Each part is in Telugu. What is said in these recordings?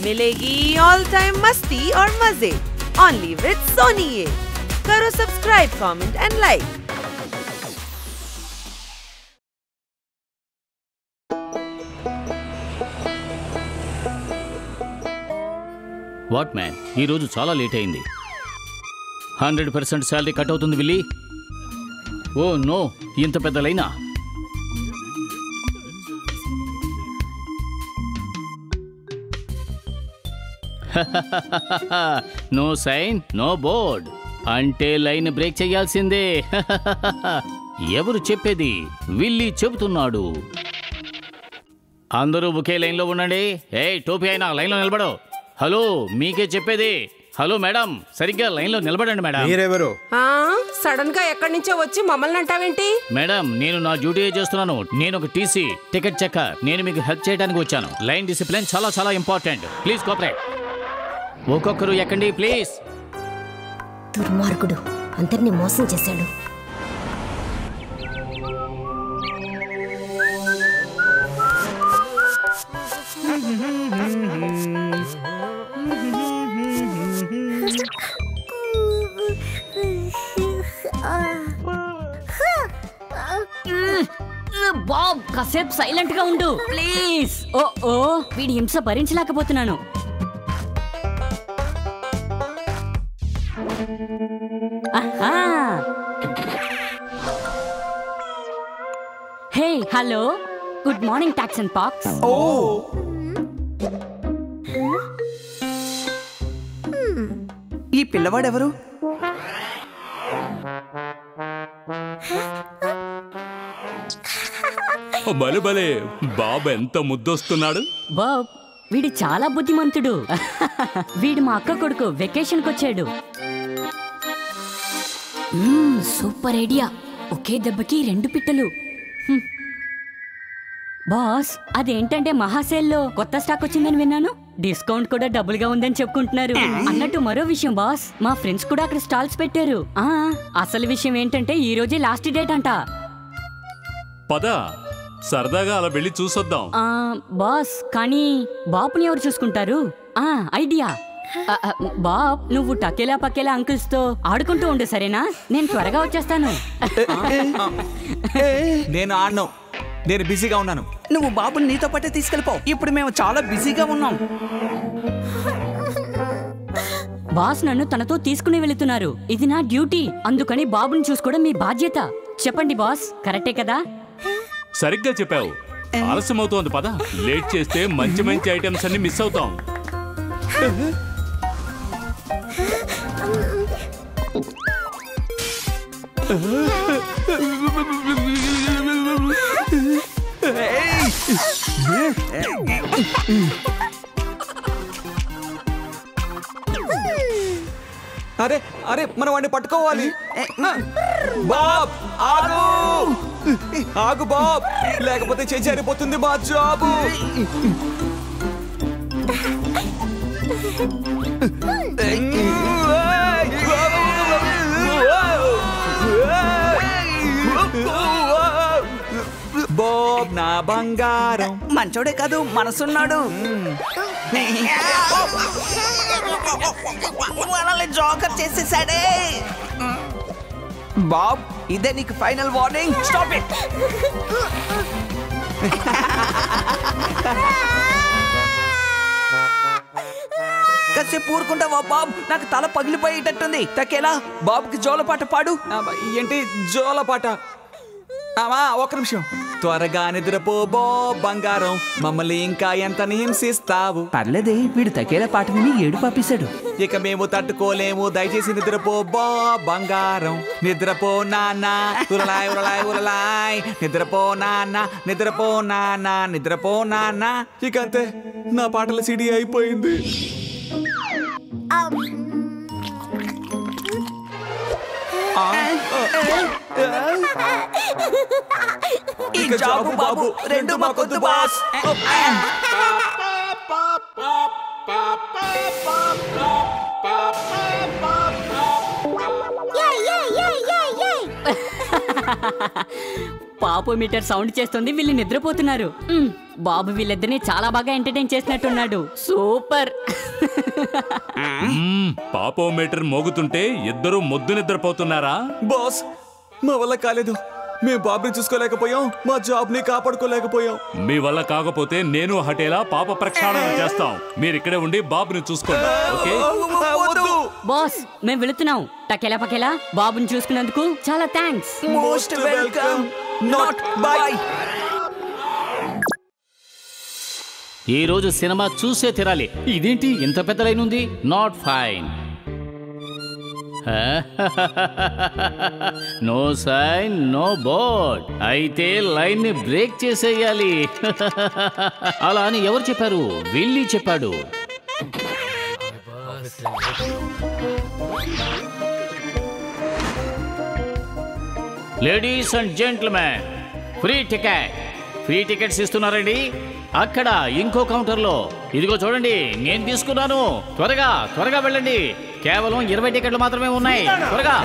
मिलेगी ऑल टाइम मस्ती और मजे ओनली विद सोनी। ये करो subscribe, comment and like. What man, ఈరోజు చాలా లేట్ అయింది. 100% శాలరీ కట్ అవుతుంది విల్లీ. ఓ నో, ఇంత పెద్ద లైనా? నో సైన్ నో బోర్డ్ అంటే లైన్ బ్రేక్ చేయాల్సిందే. ఎవరు చెప్పేది? విల్లీ చెబుతున్నాడు. అందరూ ఒకే లైన్లో ఉండండి. ఏ టోపీ అయినా లైన్లో నిలబడు. హలో, మీకే చెప్పేది. హలో మేడం, సరిగ్గా లైన్లో నిలబడండి మేడం. మీరెవరు? సడన్ గా ఎక్కడి నుంచో వచ్చి మమ్మల్ని అంటావేంటి? మేడం, నేను నా డ్యూటీ చేస్తున్నాను. నేను ఒక టీసీ టికెట్ చెక్కర్. నేను మీకు హెల్ప్ చేయడానికి వచ్చాను. లైన్ డిసిప్లిన్ చాలా చాలా ఇంపార్టెంట్. Please cooperate. ఒక్కొక్కరు ఎక్కండి ప్లీజ్. దుర్మార్గుడు అందరినీ మోసం చేశాడు. బాబ్, కాసేపు సైలెంట్ గా ఉండు ప్లీజ్. ఓ వీడి హింస భరించలేకపోతున్నాను. హే హలో, గుడ్ మార్నింగ్ టాక్స్ అండ్ పాక్స్. ఈ పిల్లవాడెవరు? భలే భలే, బాబు ఎంత ముద్దొస్తున్నాడు. బాబ్, వీడు చాలా బుద్ధిమంతుడు. వీడు మా అక్క కొడుకు, వెకేషన్కి వచ్చాడు. సూపర్ ఐడియా, ఒకే దెబ్బకి 2 పిట్టలు. బాస్, అదేంటంటే మహాసేల్లో కొత్త స్టాక్ వచ్చిందని విన్నాను. డిస్కౌంట్ కూడా డబుల్ గా ఉందని చెప్పుకుంటున్నారు. అన్నట్టు మరో విషయం బాస్, మా ఫ్రెండ్స్ కూడా అక్కడ స్టాల్స్ పెట్టారు. అసలు విషయం ఏంటంటే ఈ రోజే లాస్ట్ డేట్ అంట. పద, సరదాగా అలా వెళ్ళి చూసొద్దాం. బాస్, కానీ బాబుని ఎవరు చూసుకుంటారు? ఐడియా. బాబ్, నువ్వు టకేలా పకేలా అంకుల్స్ తో ఆడుకుంటూ ఉండు, సరేనా? నేను త్వరగా వచ్చేస్తాను. నేను ఆడను, నేను బిజీగా ఉన్నాను. నువ్వు బాబుని నీతో పాటే తీసుకెళ్ళిపో. ఇప్పుడు మేము చాలా బిజీగా ఉన్నాం. బాస్ నన్ను తనతో తీసుకుని వెళుతున్నారు. ఇది నా డ్యూటీ, అందుకని బాబుని చూసుకోవడం మీ బాధ్యత. చెప్పండి బాస్, కరెక్టే కదా? సరిగ్గా చెప్పావు. ఆలస్యం అవుతోంది, పద. లేట్ చేస్తే మంచి మంచి ఐటమ్స్ అన్ని మిస్ అవుతాం. అరే అరే, మనం వాడిని పట్టుకోవాలి. బాబ్ ఆగు, ఆగు బాబ్, లేకపోతే చేయి జారిపోతుంది మా జాబు. బాబ్ నా బంగారం, మంచోడే కాదు, మనసున్నాడు. మనల్ని జోకర్ చేసేసాడే. బాబ్, ఇదే నీకు ఫైనల్ వార్నింగ్. Stop it. కాసేపు ఊరుకుంటావా బాబ్? నాకు తల పగిలిపోయేటట్టుంది. తకేలా, బాబుకి జోలపాట పాడు. ఏంటి జోలపాట? ఒక నిమిషం. త్వరగా నిద్రపో బాబ్ బంగారం, మమ్మల్ని ఇంకా ఎంత హింసిస్తావు. పర్లేదే, వీడు తకేలా పాట విని ఏడు పాపేశాడు. ఇక మేము తట్టుకోలేము, దయచేసి నిద్రపో బాబ్ బంగారం. నిద్రపో నాన్న, ఉరలాయ్ ఉరలాయ్ ఉరలాయ్. నిద్రపో నాన్న, నిద్రపో నాన్న, నిద్రపో నాన్న. ఇక అంతే, నా పాటల సిడి అయిపోయింది. ఈ జాబు బాబు రెండు మాకొద్దు బాస్. పాపో మీటర్ సౌండ్ చేస్తుంది, వీళ్ళు నిద్రపోతున్నారు. బాబు వీళ్ళిద్దరిని చాలా బాగా ఎంటర్టైన్ చేసినట్టున్నాడు. సూపర్. పాపోమీటర్ మోగుతుంటే ఇద్దరు మొద్దు నిద్రపోతున్నారా? బాస్ మా వల్ల కాలేదు. మేము బాబుని చూసుకోలేకపోయాం, మా జాబ్ ని కాపాడుకోలేకపోయాం. మీ వల్ల కాకపోతే నేను హటేలా పాప ప్రక్షాళన చేస్తాం. మీరు ఇక్కడే ఉండి బాబుని చూసుకోండి. ఓకే బాస్, మేము వెళుతున్నాం. టకెలా పకెలా బాబుని చూసుకున్నందుకు చాలా thanks. Most welcome. Not by. ఈ రోజు సినిమా చూసే తీరాలి. ఇదేంటి ఇంత పెద్ద లైన్ ఉంది? Not fine. No sign no board. అయితే లైన్ ని బ్రేక్ చేసేయాలి. అలా అని ఎవరు చెప్పారు? విల్లీ చెప్పాడు. Ladies and gentlemen, free tickets ఇస్తున్నారండి. అక్కడ ఇంకో కౌంటర్లో. ఇదిగో చూడండి, నేను తీసుకున్నాను. త్వరగా వెళ్ళండి. కేవలం 20 టికెట్లు మాత్రమే ఉన్నాయి. త్వరగా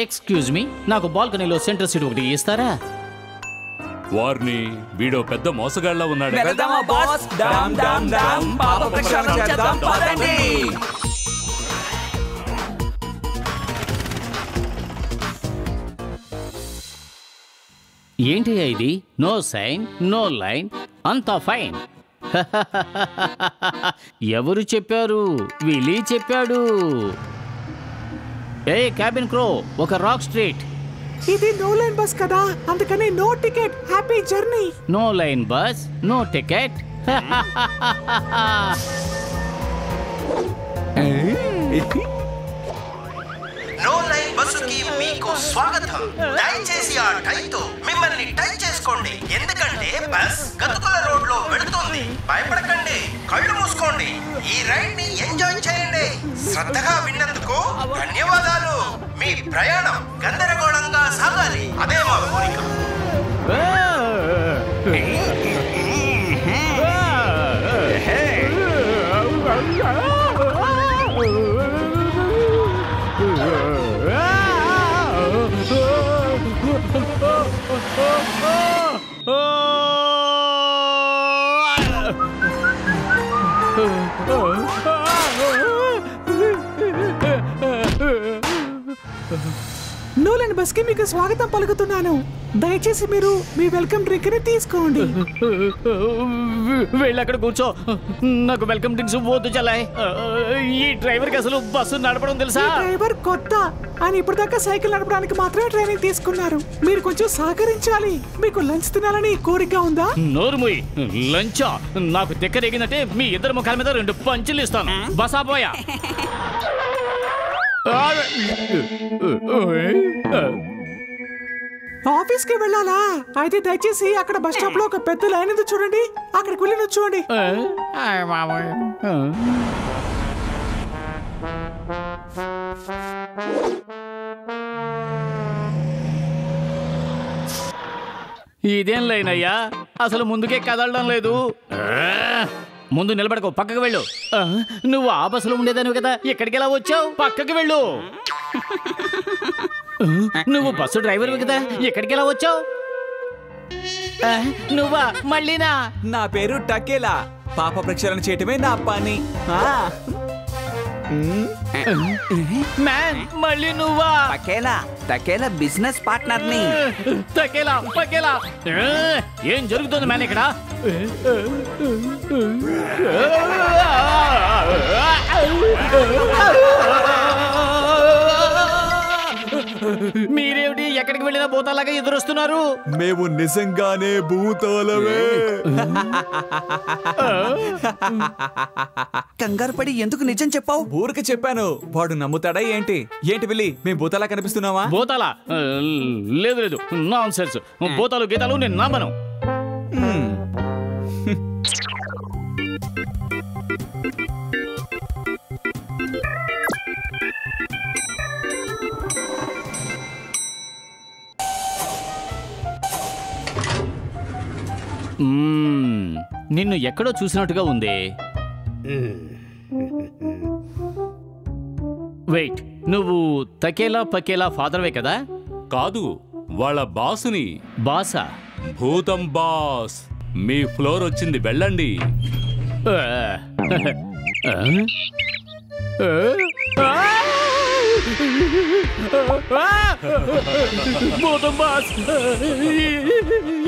ఎక్స్క్యూజ్ మీ, నాకు బాల్కనీలో సెంటర్ సీట్ ఒకటి ఇస్తారా? వారిని వీడో పెద్ద మోసగాళ్ళ ఉన్నాడు. ఏంటి ఇది? నో సైన్ నో లైన్, అంతా ఫైన్. ఎవరు చెప్పారు? విలీ చెప్పాడు. ఏ క్యాబిన్ క్రో, ఒక రాక్ స్ట్రీట్. ఇది నో లైన్ బస్ కదా, అందుకని no ticket. Happy journey. No line bus, no ticket. No line బస్సుకి మీకు స్వాగతం. దయచేసి ఆ టైతో మిమ్మల్ని టచ్ చేసుకోండి, ఎందుకంటే బస్ గతుకుల రోడ్ లో వెళుతుంది. భయపడకండి, కళ్ళు మూసుకోండి. ఈ రైడ్ ని ఎంజాయ్ చేయండి. శ్రద్ధగా విన్నందుకు ధన్యవాదాలు. మీ ప్రయాణం గందరగోళంగా సాగాలి, అదే మా కోరిక. నో లైన్ బస్ కి మీకు స్వాగతం పలుకుతున్నాను. దయచేసి మీరు మీ వెల్కమ్ డ్రింక్ ని తీసుకోండి. వెళ్ళి అక్కడ కూర్చో. నాకు వెల్కమ్ డ్రింక్స్ వద్దు చలాయ్. ఈ డ్రైవర్ కి అసలు బస్సు నడపడం తెలుసా? డ్రైవర్ కొత్త, ఆయన ఇప్పటిదాకా సైకిల్ నడపడానికి మాత్రమే ట్రైనింగ్ తీసుకున్నారు. మీరు కొంచెం సహకరించాలి. మీకు లంచ్ తినాలని కోరిక ఉందా? నోరుముయ్. లంచా? నాకు తెక్కరేగిందంటే మీ ఇద్దరు ముఖాల మీద 2 పంచులు ఇస్తాను. బసా పోయా. ఆఫీస్ కి వెళ్ళాలా? అయితే దయచేసి అక్కడ బస్ స్టాప్ లో ఒక పెద్ద లైన్ ఉంది చూడండి, అక్కడికి వెళ్ళి నుంచోండి. ఇదేం లైన్ అయ్యా? అసలు ముందుకే కదలడం లేదు. ముందు నిలబడకు, పక్కకు వెళ్ళు. నువ్వు ఆ బస్సులో ఉండేదానివి కదా, ఎక్కడికి ఎలా వచ్చావు? పక్కకి వెళ్ళు. నువ్వు బస్సు డ్రైవర్వి కదా, ఎక్కడికి ఎలా వచ్చావు? నువ్వా మళ్ళీనా? నా పేరు టకేలా. పాప ప్రక్షాళన చేయటమే నా పని. మ్యాన్, మళ్ళీ నువ్వా? టకేలా బిజినెస్ పార్ట్నర్ ని. పకేలా. ఏం జరుగుతుంది మ్యాన్ ఇక్కడ? మీరేమిటి ఎక్కడికి వెళ్ళినా భూతాలాగా ఎదురొస్తున్నారు? మేము నిజంగానే భూతాలమే. కంగారు పడి ఎందుకు నిజం చెప్పావు? ఊరికి చెప్పాను. వాడు నమ్ముతాడా ఏంటి? ఏంటి వెళ్ళి మేము భూతాలా కనిపిస్తున్నావా? భూతాలా? లేదు, నాన్ సెన్స్. భూతాలు గీతాలు నేను నమ్మను. నిన్ను ఎక్కడో చూసినట్టుగా ఉంది. వెయిట్, నువ్వు తకేలా పకేలా ఫాదర్వే కదా? కాదు, వాళ్ళ బాసుని. బాసా? భూతం బాస్, మీ ఫ్లోర్ వచ్చింది, వెళ్ళండి. భూతం బాస్,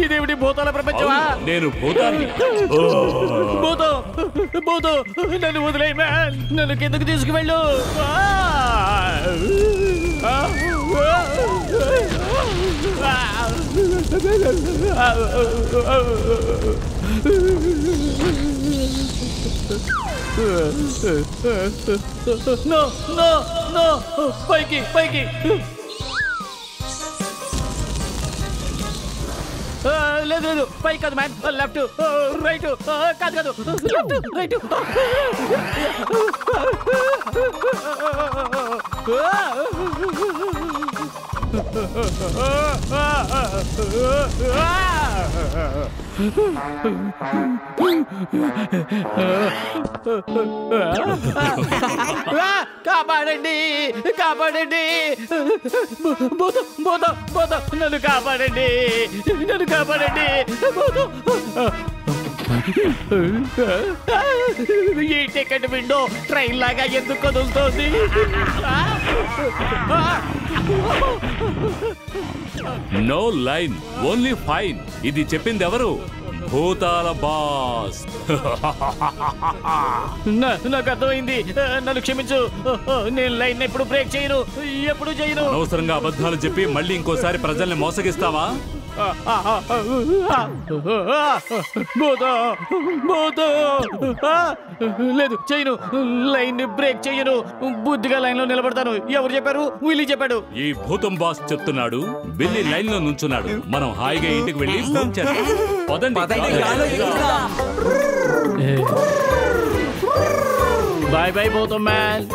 ఇదేమిటి భూతాల ప్రపంచమా? నేను భూతాన్ని. భూతం, భూతం, నన్ను వదిలేయ్ మ్యాన్, నన్ను కిందకు తీసుకువెళ్ళు. నో నో నో, పైకి పైకి. లేదు లేదు, పై కాదు మ్యాన్, లెఫ్ట్ రైట్, కాదు కాదు, లెఫ్ట్ రైట్. కాపాడండి, కాపాడండి, భూతం భూతం భూతం, నన్ను కాపాడండి, నన్ను కాపాడండి, భూతం. ఈ టికెట్ విండో ట్రైన్ లాగా ఎందుకు కదులుతోంది? No line, only fine. ఇది చెప్పింది ఎవరు? భూతాల బాస్. నాకు అర్థమైంది, నన్ను క్షమించు. నేను లైన్ ఎప్పుడు బ్రేక్ చేయను, ఎప్పుడు చేయను. అనవసరంగా అబద్ధాలు చెప్పి మళ్ళీ ఇంకోసారి ప్రజల్ని మోసగిస్తావా? లేదు, చేయను, లైన్ బ్రేక్ చేయను, బుద్ధిగా లైన్ లో నిలబడతాను. ఎవరు చెప్పారు? విల్లీ చెప్పాడు. ఈ భూతం బాస్ చెప్తున్నాడు, బిల్లి లైన్ లో నుంచున్నాడు. మనం హాయిగా ఇంటికి వెళ్ళి ఫోన్ చేద్దాం. బాయ్ బాయ్ భూతం మ్యాన్.